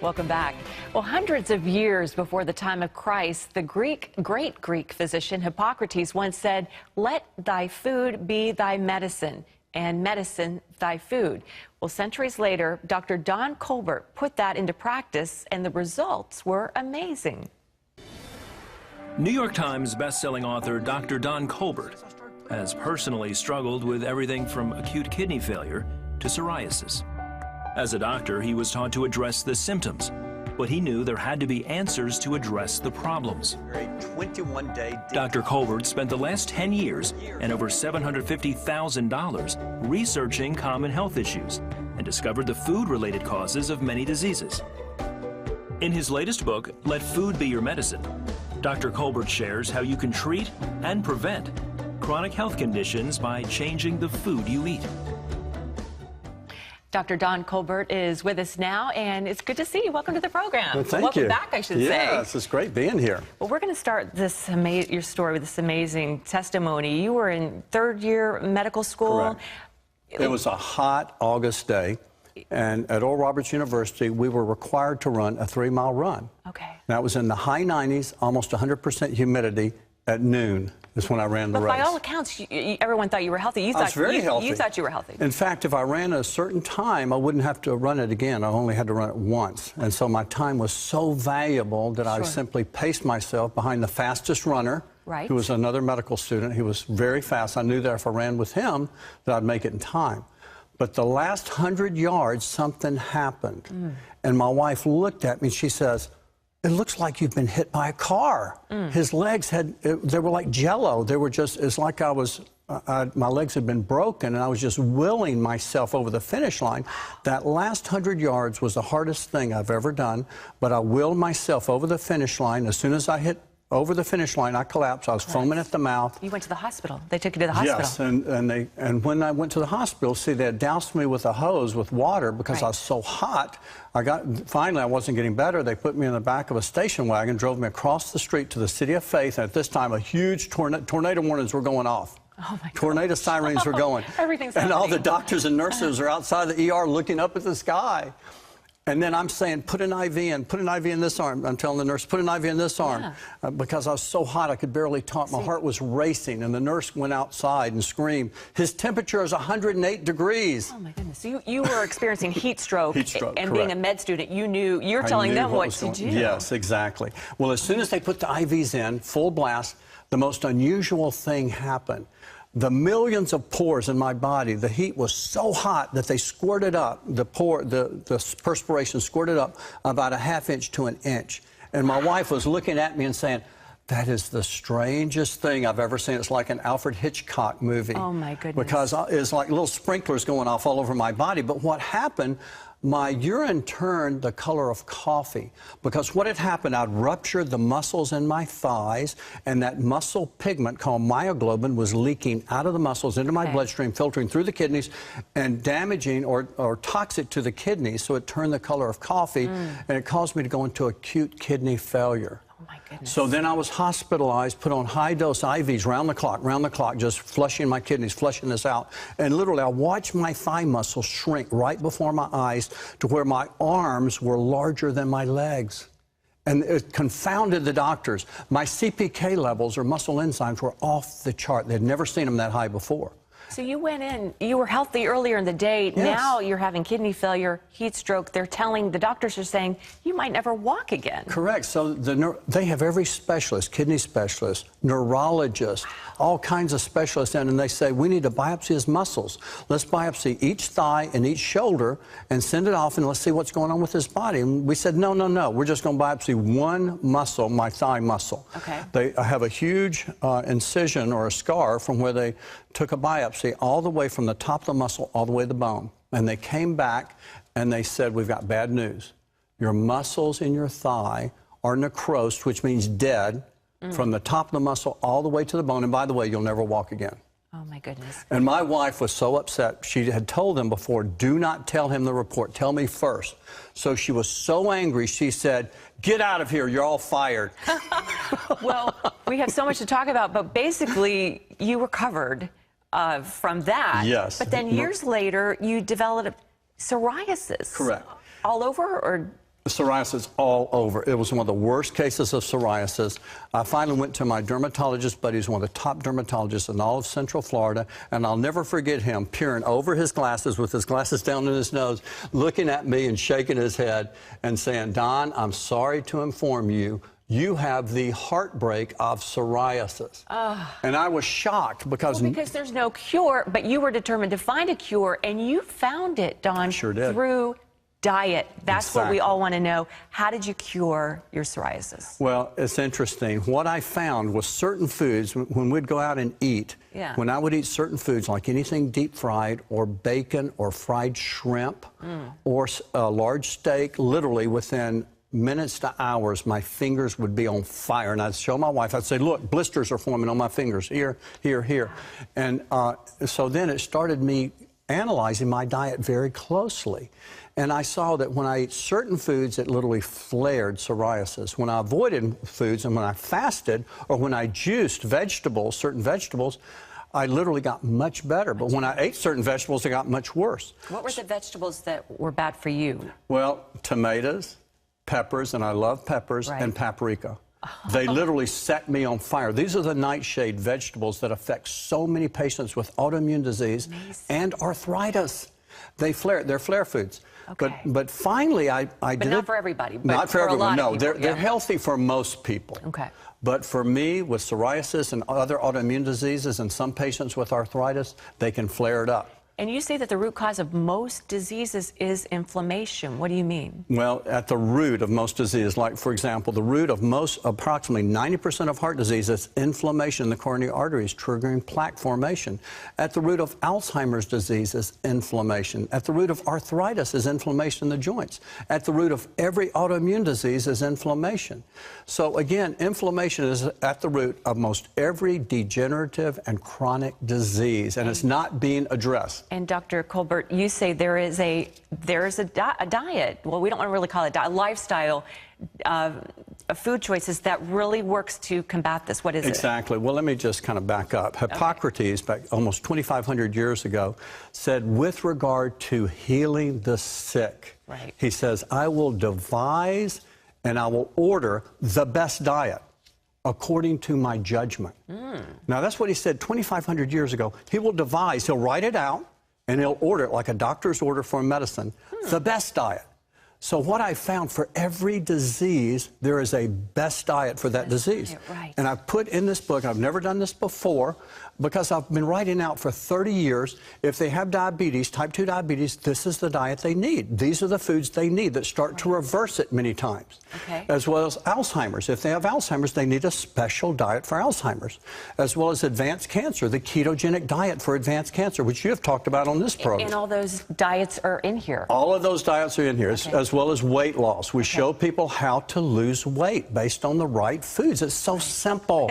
Welcome back. Well, hundreds of years before the time of Christ, the great Greek physician Hippocrates once said, "Let thy food be thy medicine, and medicine thy food." Well, centuries later, Dr. Don Colbert put that into practice, and the results were amazing. New York Times bestselling author Dr. Don Colbert has personally struggled with everything from acute kidney failure to psoriasis. As a doctor, he was taught to address the symptoms, but he knew there had to be answers to address the problems. Dr. Colbert spent the last 10 years and over $750,000 researching common health issues and discovered the food-related causes of many diseases. In his latest book, Let Food Be Your Medicine, Dr. Colbert shares how you can treat and prevent chronic health conditions by changing the food you eat. Dr. Don Colbert is with us now, and it's good to see you. Welcome to the program. Well, thank Welcome you. back, I should say. Yes, it's great being here. Well, we're going to start this your story with this amazing testimony. You were in third-year medical school. Correct. It was a hot August day, and at Oral Roberts University, we were required to run a 3-mile run. Okay. That was in the high 90s, almost 100% humidity at noon. Is when I ran the race. But by all accounts, everyone thought you were healthy. I was very healthy. You thought you were healthy. In fact, if I ran a certain time, I wouldn't have to run it again. I only had to run it once. And so my time was so valuable that I simply paced myself behind the fastest runner, who was another medical student. He was very fast. I knew that if I ran with him, that I'd make it in time. But the last 100 yards, something happened. And my wife looked at me and she says, "It looks like you've been hit by a car." His legs they were like jello. They were just, it's like my legs had been broken and I was just willing myself over the finish line. That last 100 yards was the hardest thing I've ever done, but I willed myself over the finish line. As soon as I hit over the finish line, I collapsed. I was foaming at the mouth. You went to the hospital. They took you to the hospital. Yes, and when I went to the hospital, see, they had doused me with a hose with water because I was so hot. Finally, I wasn't getting better. They put me in the back of a station wagon, drove me across the street to the City of Faith, and at this time, a huge tornado warnings were going off. Oh my God. Tornado sirens were going. Everything's and happening. all the doctors and nurses are outside the ER looking up at the sky. And then I'm saying, put an IV in this arm. I'm telling the nurse, put an IV in this arm. Because I was so hot, I could barely talk. My heart was racing, and the nurse went outside and screamed, "His temperature is 108 degrees. Oh, my goodness. So you were experiencing heat stroke. And correct. being a med student, you were telling them what to do. Yes, exactly. Well, as soon as they put the IVs in, full blast, the most unusual thing happened. The millions of pores in my body, the heat was so hot that they squirted up, the perspiration squirted up about a ½ inch to an inch. And my wife was looking at me and saying, "That is the strangest thing I've ever seen. It's like an Alfred Hitchcock movie." Oh, my goodness. Because it's like little sprinklers going off all over my body. But what happened, my urine turned the color of coffee, because what had happened, I'd ruptured the muscles in my thighs, and that muscle pigment called myoglobin was leaking out of the muscles into my bloodstream, filtering through the kidneys, and damaging or toxic to the kidneys, so it turned the color of coffee, and it caused me to go into acute kidney failure. Oh, my goodness. So then I was hospitalized, put on high-dose IVs round the clock, just flushing my kidneys, flushing this out. And literally, I watched my thigh muscles shrink right before my eyes to where my arms were larger than my legs. And it confounded the doctors. My CPK levels, or muscle enzymes, were off the chart. They'd never seen them that high before. So you went in, you were healthy earlier in the day. Yes. Now you're having kidney failure, heat stroke. The doctors are saying you might never walk again. Correct. So they have every specialist, kidney specialist, neurologist, all kinds of specialists in, and they say, "We need to biopsy his muscles. Let's biopsy each thigh and each shoulder and send it off, and let's see what's going on with his body." And we said, no. We're just going to biopsy one muscle, my thigh muscle. Okay. They have a huge incision or a scar from where they took a biopsy all the way from the top of the muscle all the way to the bone. And they came back and they said, "We've got bad news. Your muscles in your thigh are necrosed," which means dead, from the top of the muscle all the way to the bone. And by the way, you'll never walk again. Oh, my goodness. And my wife was so upset. She had told them before, "Do not tell him the report. Tell me first." So she was so angry, she said, "Get out of here. You're all fired." Well, we have so much to talk about, but basically, you recovered from that. Yes. But then years later, you developed psoriasis. Correct. All over, or Psoriasis all over. It was one of the worst cases of psoriasis. I finally went to my dermatologist buddy, who's one of the top dermatologists in all of Central Florida, and I'll never forget him peering over his glasses with his glasses down in his nose, looking at me and shaking his head and saying, Don, I'm sorry to inform you, you have the heartbreak of psoriasis. And I was shocked because... Well, because there's no cure, but you were determined to find a cure, and you found it, Don, sure did. Through diet. That's Exactly. what we all want to know. How did you cure your psoriasis? Well, it's interesting. What I found was certain foods, when we'd go out and eat, when I would eat certain foods, like anything deep fried or bacon or fried shrimp or a large steak, literally within minutes to hours, my fingers would be on fire. And I'd show my wife, I'd say, look, blisters are forming on my fingers, here, here, here. And so then it started me analyzing my diet very closely. And I saw that when I ate certain foods, it literally flared psoriasis. When I avoided foods and when I fasted or when I juiced vegetables, certain vegetables, I literally got much better. But when I ate certain vegetables, it got much worse. What were the vegetables that were bad for you? Well, tomatoes, peppers, and I love peppers, and paprika. They literally set me on fire. These are the nightshade vegetables that affect so many patients with autoimmune disease and arthritis. They flare. They're flare foods. Okay. But finally, I did it. But not for everybody. But not for everyone. No, people, they're healthy for most people. Okay. But for me, with psoriasis and other autoimmune diseases, and some patients with arthritis, they can flare it up. And you say that the root cause of most diseases is inflammation. What do you mean? Well, at the root of most disease, like, for example, the root of approximately 90% of heart disease is inflammation in the coronary arteries, triggering plaque formation. At the root of Alzheimer's disease is inflammation. At the root of arthritis is inflammation in the joints. At the root of every autoimmune disease is inflammation. So, again, inflammation is at the root of most every degenerative and chronic disease, and it's not being addressed. And Dr. Colbert, you say there is a diet. Well, we don't want to really call it a diet, lifestyle, food choices that really works to combat this. What is it? Exactly. Well, let me just kind of back up. Hippocrates, back almost 2,500 years ago, said with regard to healing the sick, he says, I will devise and I will order the best diet according to my judgment. Now, that's what he said 2,500 years ago. He will devise, he'll write it out, and he'll order it like a doctor's order for medicine, the best diet. So what I found, for every disease, there is a best diet for that disease. And I've put in this book, I've never done this before, because I've been writing out for 30 years, if they have diabetes, type 2 diabetes, this is the diet they need. These are the foods they need that start to reverse it many times. As well as Alzheimer's. If they have Alzheimer's, they need a special diet for Alzheimer's. As well as advanced cancer, the ketogenic diet for advanced cancer, which you have talked about on this program. And all those diets are in here. All of those diets are in here, as well as weight loss. We show people how to lose weight based on the right foods. It's so simple.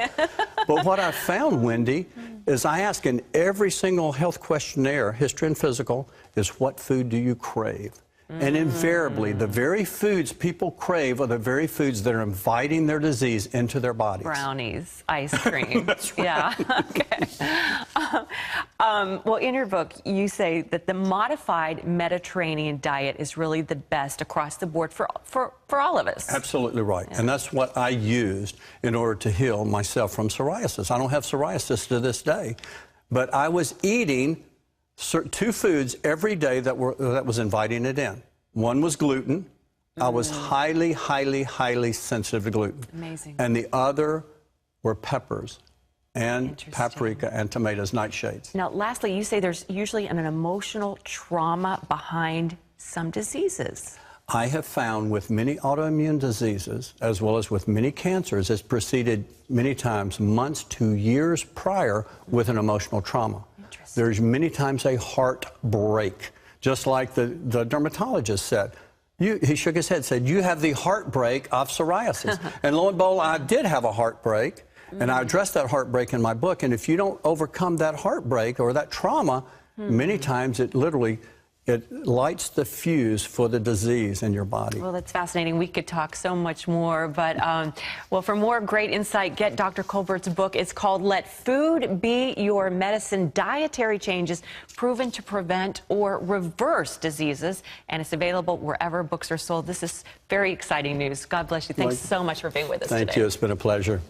But what I found, Wendy, is I ask in every single health questionnaire, history and physical, is what food do you crave? And invariably, the very foods people crave are the very foods that are inviting their disease into their bodies. Brownies, ice cream. That's right. Yeah, okay. Well, in your book, you say that the modified Mediterranean diet is really the best across the board for all of us. Absolutely right. And that's what I used in order to heal myself from psoriasis. I don't have psoriasis to this day, but I was eating two foods every day that was inviting it in. One was gluten. I was highly, highly, highly sensitive to gluten. Amazing. And the other were peppers and paprika and tomatoes, nightshades. Now, lastly, you say there's usually an emotional trauma behind some diseases. I have found with many autoimmune diseases, as well as with many cancers, it's preceded many times months to years prior with an emotional trauma. There's many times a heartbreak, just like the dermatologist said. He shook his head, said, you have the heartbreak of psoriasis. And lo and behold, I did have a heartbreak, and I addressed that heartbreak in my book. And if you don't overcome that heartbreak or that trauma, many times it literally It lights the fuse for the disease in your body. Well, that's fascinating. We could talk so much more, but well, for more great insight, get Dr. Colbert's book. It's called Let Food Be Your Medicine, Dietary Changes Proven to Prevent or Reverse Diseases, and it's available wherever books are sold. This is very exciting news. God bless you. Thanks so much for being with us today. Thank you. It's been a pleasure.